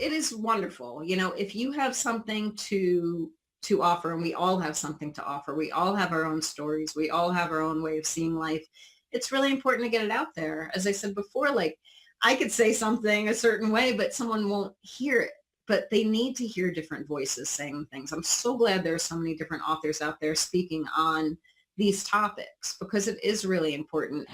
it is wonderful. If you have something to offer, and we all have something to offer, we all have our own stories, we all have our own way of seeing life. It's really important to get it out there. As I said before, like I could say something a certain way, but someone won't hear it. But they need to hear different voices saying things. I'm so glad there are so many different authors out there speaking on these topics because it is really important.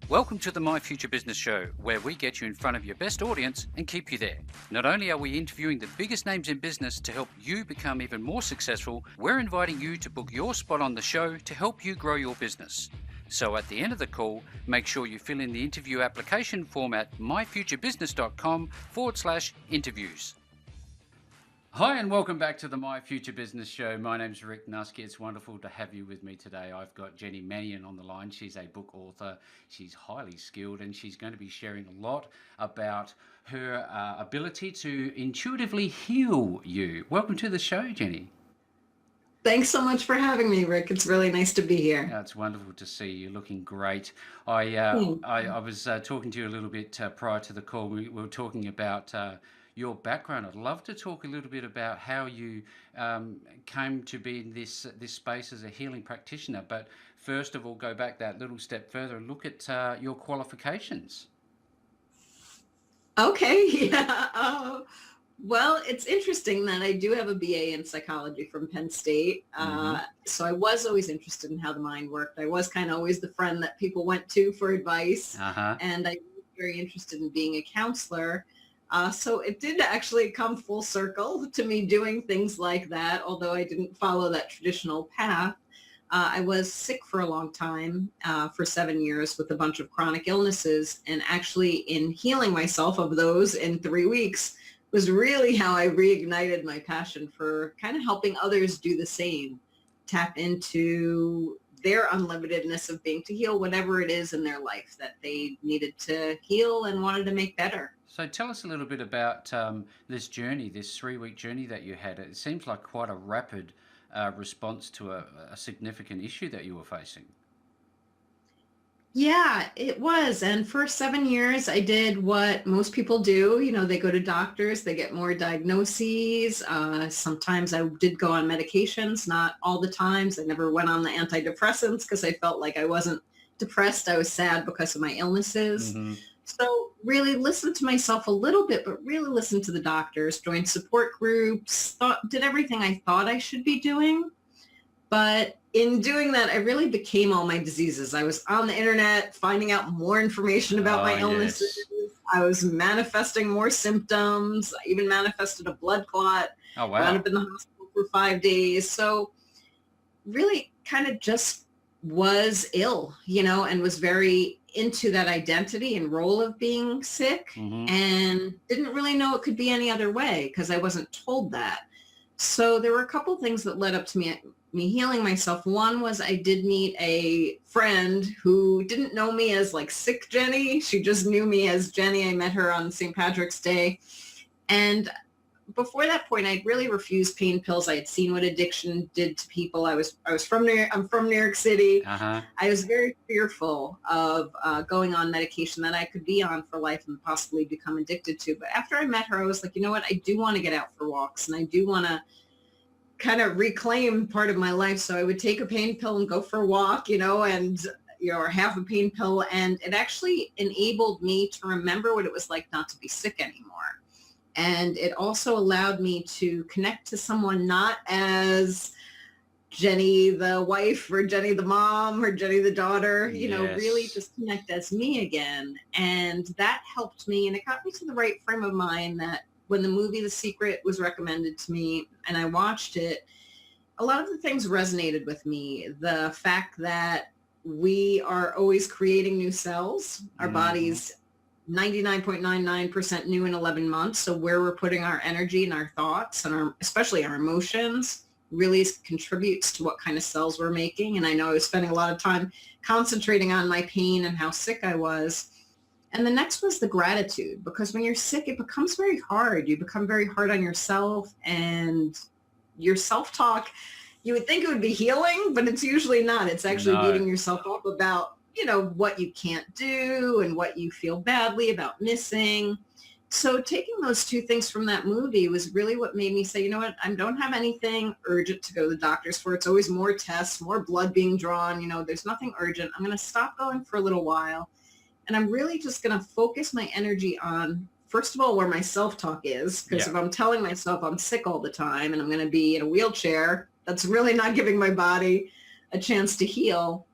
Welcome to the My Future Business Show, where we get you in front of your best audience and keep you there. Not only are we interviewing the biggest names in business to help you become even more successful, we're inviting you to book your spot on the show to help you grow your business. So at the end of the call, make sure you fill in the interview application form at myfuturebusiness.com/interviews. Hi and welcome back to the My Future Business Show. My name's Rick Nuske. It's wonderful to have you with me today. I've got Jenny Mannion on the line. She's a book author. She's highly skilled and she's going to be sharing a lot about her ability to intuitively heal you. Welcome to the show, Jenny. Thanks so much for having me, Rick. It's really nice to be here. It's wonderful to see you looking great. I was talking to you a little bit prior to the call. We were talking about your background. I'd love to talk a little bit about how you came to be in this space as a healing practitioner. But first of all, go back that little step further and look at your qualifications. Okay, yeah. Well, it's interesting that I do have a BA in psychology from Penn State. So I was always interested in how the mind worked. I was kind of always the friend that people went to for advice. And I was very interested in being a counselor. So it did actually come full circle to me doing things like that, although I didn't follow that traditional path. I was sick for a long time, for 7 years with a bunch of chronic illnesses, and actually in healing myself of those in 3 weeks was really how I reignited my passion for kind of helping others do the same, tap into their unlimitedness of being to heal whatever it is in their life that they needed to heal and wanted to make better. So tell us a little bit about this journey, this 3-week journey that you had. It seems like quite a rapid response to a significant issue that you were facing. Yeah, it was. And for 7 years, I did what most people do. They go to doctors, they get more diagnoses. Sometimes I did go on medications, not all the times. I never went on the antidepressants because I felt like I wasn't depressed. I was sad because of my illnesses. So really listened to myself a little bit, but really listened to the doctors, joined support groups, did everything I thought I should be doing. But in doing that, I really became all my diseases. I was on the internet finding out more information about my illnesses. Yes. I was manifesting more symptoms. I even manifested a blood clot. Oh, wow. Wound up in the hospital for 5 days. So really kind of just was ill, and was very into that identity and role of being sick and didn't really know it could be any other way because I wasn't told that. So there were a couple things that led up to me healing myself. One was I did meet a friend who didn't know me as like sick Jenny. She just knew me as Jenny. I met her on St. Patrick's Day. And before that point, I'd really refused pain pills. I had seen what addiction did to people. I'm from New York City. I was very fearful of going on medication that I could be on for life and possibly become addicted to. But after I met her, I was like, you know what? I do want to get out for walks and I do want to kind of reclaim part of my life. So I would take a pain pill and go for a walk, or half a pain pill. And it actually enabled me to remember what it was like not to be sick anymore. And it also allowed me to connect to someone not as Jenny the wife or Jenny the mom or Jenny the daughter, really just connect as me again. And that helped me, and it got me to the right frame of mind that when the movie The Secret was recommended to me and I watched it, a lot of the things resonated with me. The fact that we are always creating new cells, our bodies 99.99% new in 11 months. So where we're putting our energy and our thoughts and especially our emotions really contributes to what kind of cells we're making. And I know I was spending a lot of time concentrating on my pain and how sick I was. And the next was the gratitude, because when you're sick, it becomes very hard. You become very hard on yourself, and your self-talk, you would think it would be healing, but it's usually not. It's actually beating yourself up about what you can't do and what you feel badly about missing. So taking those two things from that movie was really what made me say, you know what, I don't have anything urgent to go to the doctors for. It's always more tests, more blood being drawn. There's nothing urgent. I'm going to stop going for a little while. And I'm really just going to focus my energy on, first of all, where my self-talk is. Because if I'm telling myself I'm sick all the time and I'm going to be in a wheelchair, that's really not giving my body a chance to heal.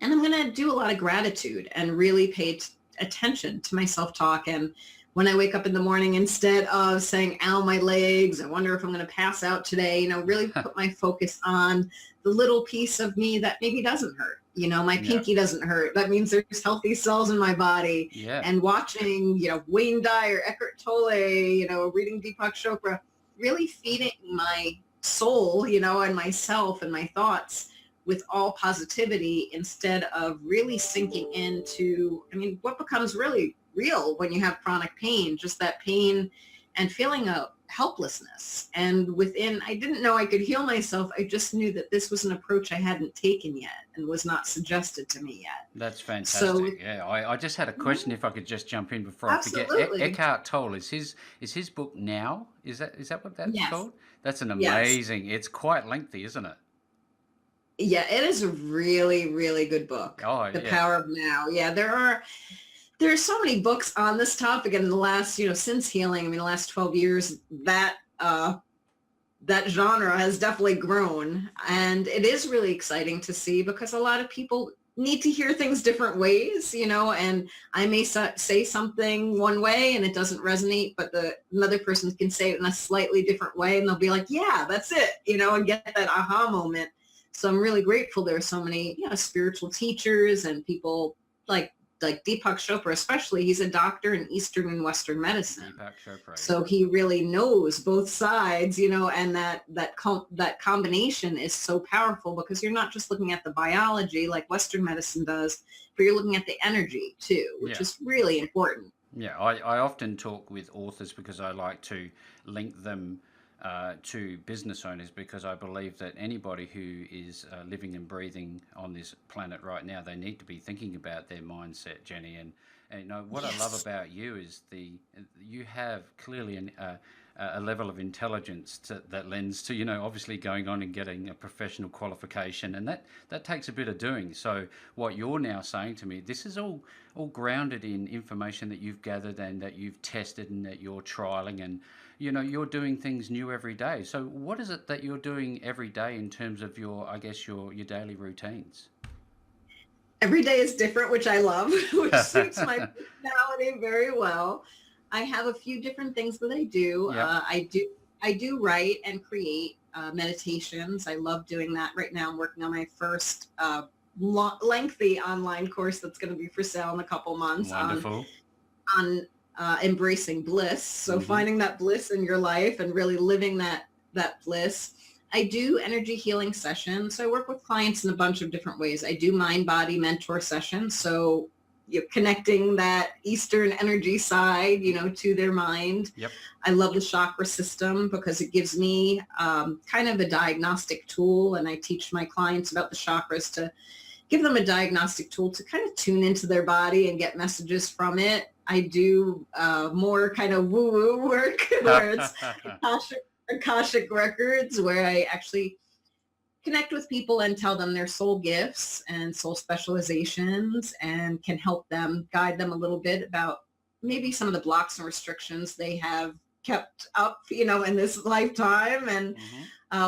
And I'm going to do a lot of gratitude and really pay attention to my self-talk. And when I wake up in the morning, instead of saying, ow, my legs, I wonder if I'm going to pass out today, really put my focus on the little piece of me that maybe doesn't hurt. My pinky doesn't hurt. That means there's healthy cells in my body. Yeah. And watching, Wayne Dyer, Eckhart Tolle, reading Deepak Chopra, really feeding my soul, and myself and my thoughts with all positivity instead of really sinking into, what becomes really real when you have chronic pain, just that pain and feeling of helplessness. And I didn't know I could heal myself. I just knew that this was an approach I hadn't taken yet and was not suggested to me yet. That's fantastic. I just had a question, if I could just jump in before I forget. Eckhart Tolle, is his book Now? Is that what that's called? That's an amazing. It's quite lengthy, isn't it? Yeah, it is a really, really good book. Oh, The Power of Now. Yeah, there are so many books on this topic, and in the last, since healing, the last 12 years, that genre has definitely grown. And it is really exciting to see because a lot of people need to hear things different ways, and I may say something one way and it doesn't resonate, but another person can say it in a slightly different way and they'll be like, yeah, that's it, and get that aha moment. So I'm really grateful there are so many, spiritual teachers and people like Deepak Chopra, especially. He's a doctor in Eastern and Western medicine. Deepak Chopra. So he really knows both sides, and that combination is so powerful because you're not just looking at the biology like Western medicine does, but you're looking at the energy too, which is really important. Yeah, I often talk with authors because I like to link them to business owners, because I believe that anybody who is living and breathing on this planet right now, they need to be thinking about their mindset, Jenny. And what I love about you is you have clearly a level of intelligence that lends to, obviously going on and getting a professional qualification, and that takes a bit of doing. So what you're now saying to me, this is all grounded in information that you've gathered and that you've tested and that you're trialing, and you're doing things new every day. So what is it that you're doing every day in terms of your daily routines? Every day is different, which I love, which suits my personality very well. I have a few different things that I do. Yep. I do write and create meditations. I love doing that. Right now I'm working on my first lengthy online course that's going to be for sale in a couple months. Wonderful. On embracing bliss. So finding that bliss in your life and really living that bliss. I do energy healing sessions. So I work with clients in a bunch of different ways. I do mind-body mentor sessions. So you're connecting that Eastern energy side, to their mind. Yep. I love the chakra system because it gives me kind of a diagnostic tool. And I teach my clients about the chakras to give them a diagnostic tool to kind of tune into their body and get messages from it. I do more kind of woo-woo work where it's Akashic records, where I actually connect with people and tell them their soul gifts and soul specializations and can help them, guide them a little bit about maybe some of the blocks and restrictions they have kept up, in this lifetime and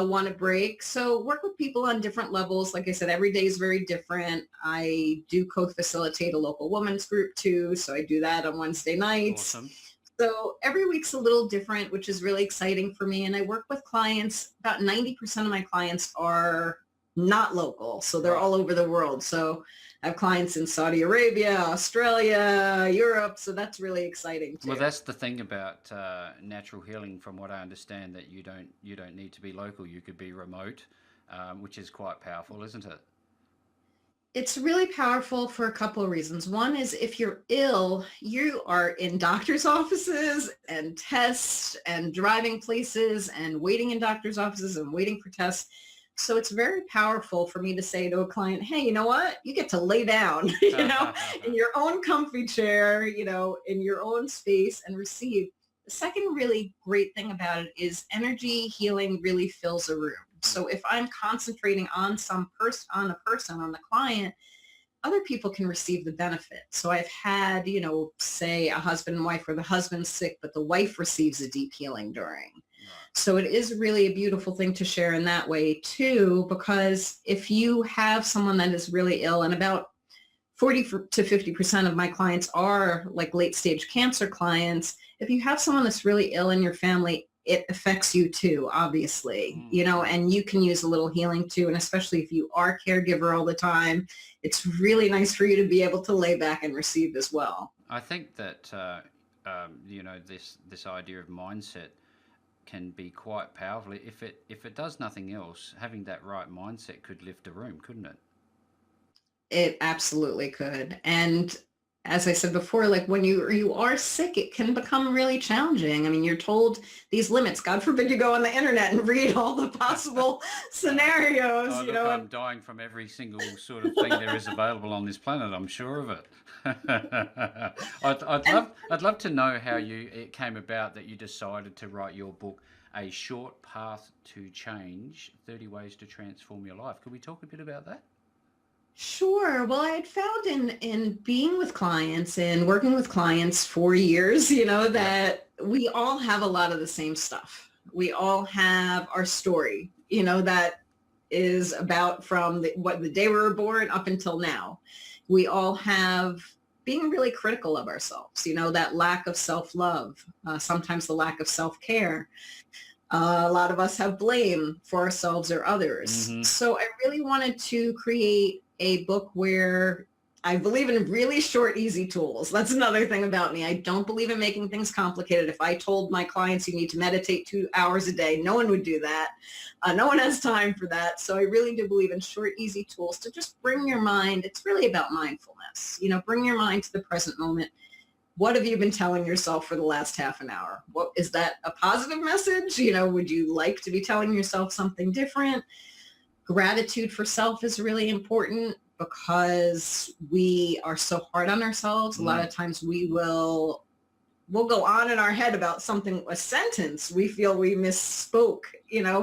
want to break. So work with people on different levels. Like I said, every day is very different. I do co-facilitate a local women's group too. So I do that on Wednesday nights. Awesome. So every week's a little different, which is really exciting for me. And I work with clients. About 90% of my clients are not local. So they're all over the world. So I have clients in Saudi Arabia, Australia, Europe. So that's really exciting too. Well, that's the thing about natural healing, from what I understand, that you don't need to be local. You could be remote, which is quite powerful, isn't it? It's really powerful for a couple of reasons. One is if you're ill, you are in doctor's offices and tests and driving places and waiting in doctor's offices and waiting for tests. So it's very powerful for me to say to a client, hey, you know what? You get to lay down, in your own comfy chair, in your own space and receive. The second really great thing about it is energy healing really fills a room. So if I'm concentrating on on a person, on the client, other people can receive the benefit. So I've had, say a husband and wife where the husband's sick, but the wife receives a deep healing during. So it is really a beautiful thing to share in that way too, because if you have someone that is really ill, and about 40 to 50% of my clients are like late stage cancer clients, if you have someone that's really ill in your family, it affects you too, obviously, and you can use a little healing too. And especially if you are a caregiver all the time, it's really nice for you to be able to lay back and receive as well. I think that, this idea of mindset can be quite powerful. If it does nothing else, having that right mindset could lift a room, couldn't it? It absolutely could. And as I said before, like when you are sick, it can become really challenging. I mean, you're told these limits. God forbid you go on the internet and read all the possible scenarios. Oh, look, I'm dying from every single sort of thing there is available on this planet. I'm sure of it. I'd love to know how it came about that you decided to write your book, A Short Path to Change: 30 Ways to Transform Your Life. Could we talk a bit about that? Sure. Well, I had found in being with clients and working with clients for years, that we all have a lot of the same stuff. We all have our story, that is about from the day we were born up until now. We all have being really critical of ourselves, that lack of self-love, sometimes the lack of self-care. A lot of us have blame for ourselves or others. Mm-hmm. So I really wanted to create a book where I believe in really short, easy tools. That's another thing about me. I don't believe in making things complicated. If I told my clients you need to meditate 2 hours a day, no one would do that. No one has time for that. So I really do believe in short, easy tools to just bring your mind. It's really about mindfulness. Bring your mind to the present moment. What have you been telling yourself for the last half an hour? What is that, a positive message? Would you like to be telling yourself something different? Gratitude for self is really important because we are so hard on ourselves. A lot of times we'll go on in our head about something, a sentence we feel we misspoke,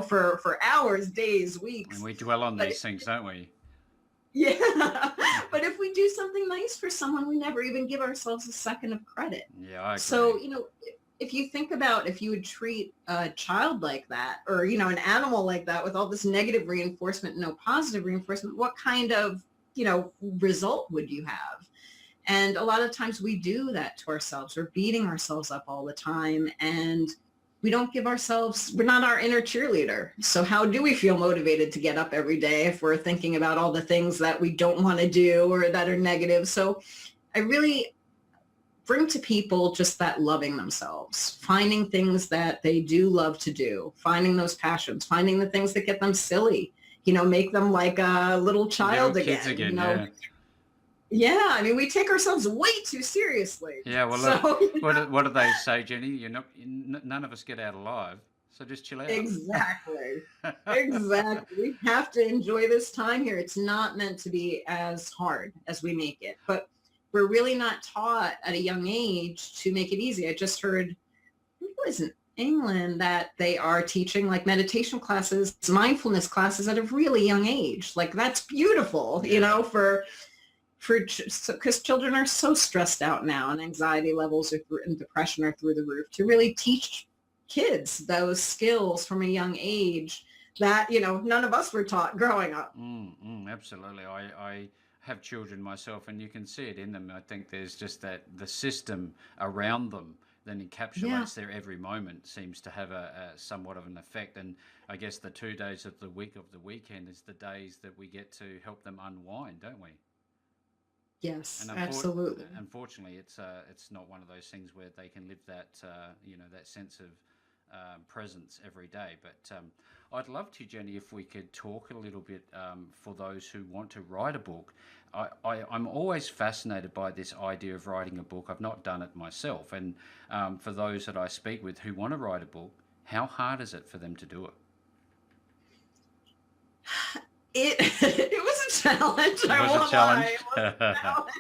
for hours, days, weeks. And we dwell on these things, don't we? Yeah. But if we do something nice for someone, we never even give ourselves a second of credit. Yeah, I agree. So, if you think about if you would treat a child like that, or, an animal like that with all this negative reinforcement, no positive reinforcement, what kind of, result would you have? And a lot of times we do that to ourselves. We're beating ourselves up all the time, and we don't give ourselves, we're not our inner cheerleader. So how do we feel motivated to get up every day if we're thinking about all the things that we don't want to do or that are negative? So I really bring to people just that loving themselves, finding things that they do love to do, finding those passions, finding the things that get them silly, make them like a little child kids again. Yeah. Yeah, I mean, we take ourselves way too seriously. Yeah, well, look, what do they say, Jenny? None of us get out alive, so just chill out. Exactly. Exactly. We have to enjoy this time here. It's not meant to be as hard as we make it, but we're really not taught at a young age to make it easy. I just heard, it was in England, that they are teaching like meditation classes, mindfulness classes at a really young age. Like that's beautiful, because children are so stressed out now, and anxiety levels and depression are through the roof. To really teach kids those skills from a young age that, none of us were taught growing up. Absolutely. I have children myself, and you can see it in them. I think there's just that the system around them that encapsulates their every moment seems to have a somewhat of an effect. And I guess the 2 days of the weekend is the days that we get to help them unwind, don't we? Yes, And absolutely. unfortunately, it's not one of those things where they can live that that sense of presence every day. But I'd love to, Jenny, if we could talk a little bit for those who want to write a book. I'm always fascinated by this idea of writing a book. I've not done it myself, and for those that I speak with who want to write a book, how hard is it for them to do it? It was a challenge. It was a challenge. It was a challenge.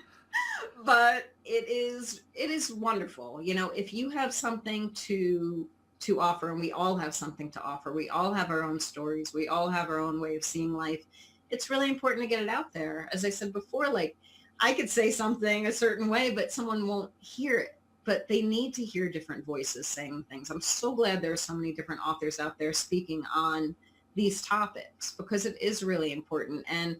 But it is wonderful. You know, if you have something to offer, and we all have something to offer, we all have our own stories, we all have our own way of seeing life, it's really important to get it out there. As I said before, like, I could say something a certain way, but someone won't hear it. But they need to hear different voices saying things. I'm so glad there are so many different authors out there speaking on these topics, because it is really important. And,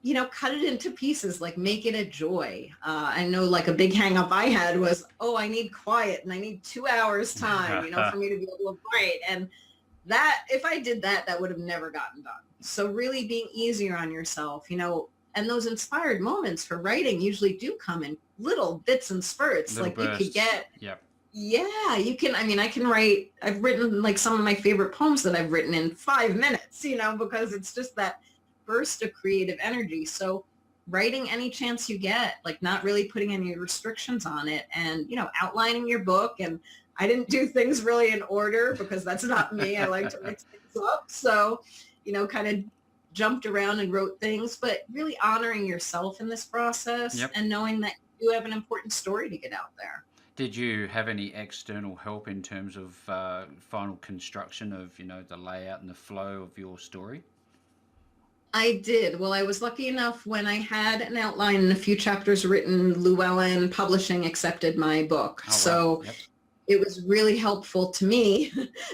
you know, cut it into pieces, like make it a joy. I know, like, a big hang up I had was, oh, I need quiet and I need 2 hours time, you know, for me to be able to write. And that, if I did that, that would have never gotten done. So really being easier on yourself, you know, and those inspired moments for writing usually do come in little bits and spurts. Little like bursts. You could get, Yep. yeah, you can, I mean, I can write, I've written like some of my favorite poems that I've written in 5 minutes, you know, because it's just that burst of creative energy. So writing any chance you get, like not really putting any restrictions on it, and, you know, outlining your book. And I didn't do things really in order because that's not me. I like to mix things up. So, you know, kind of jumped around and wrote things, but really honoring yourself in this process. Yep. And knowing that you have an important story to get out there. Did you have any external help in terms of final construction of, you know, the layout and the flow of your story? I did. Well, I was lucky enough when I had an outline and a few chapters written, Llewellyn Publishing accepted my book. Oh, wow. So Yep. it was really helpful to me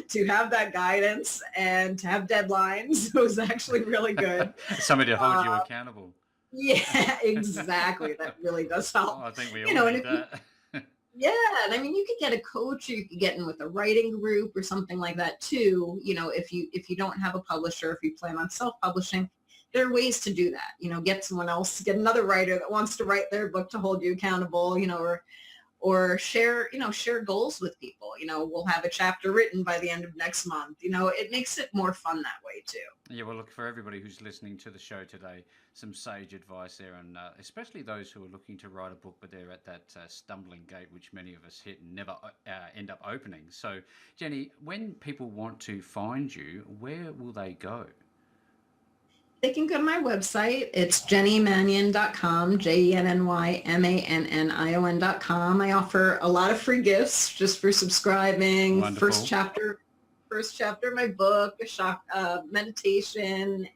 to have that guidance and to have deadlines. It was actually really good. Somebody to hold you accountable. Yeah, exactly. That really does help. Oh, I think we You all know, and need if you, that. yeah, and I mean, you could get a coach, or you could get in with a writing group or something like that too. You know, if you don't have a publisher, if you plan on self-publishing, there are ways to do that. You know, get someone else, get another writer that wants to write their book to hold you accountable, you know, or share goals with people. You know, we'll have a chapter written by the end of next month. You know, it makes it more fun that way too. Yeah, well, look, for everybody who's listening to the show today, some sage advice there, and especially those who are looking to write a book, but they're at that stumbling gate, which many of us hit and never end up opening. So, Jenny, when people want to find you, where will they go? They can go to my website. It's JennyMannion.com, JENNYMANNION.com. I offer a lot of free gifts just for subscribing. Wonderful. First chapter of my book, a meditation,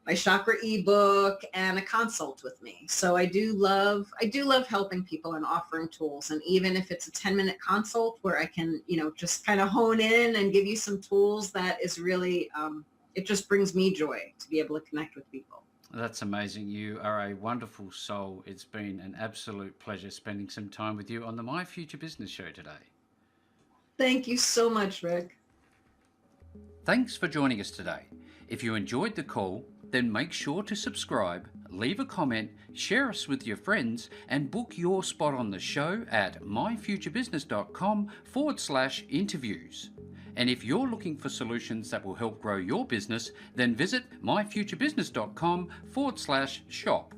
my chakra ebook, and a consult with me. So I do love helping people and offering tools. And even if it's a 10-minute consult where I can, you know, just kind of hone in and give you some tools, that is really, it just brings me joy to be able to connect with people. That's amazing. You are a wonderful soul. It's been an absolute pleasure spending some time with you on the My Future Business Show today. Thank you so much, Rick. Thanks for joining us today. If you enjoyed the call, then make sure to subscribe, leave a comment, share us with your friends, and book your spot on the show at myfuturebusiness.com/interviews. And if you're looking for solutions that will help grow your business, then visit myfuturebusiness.com/shop.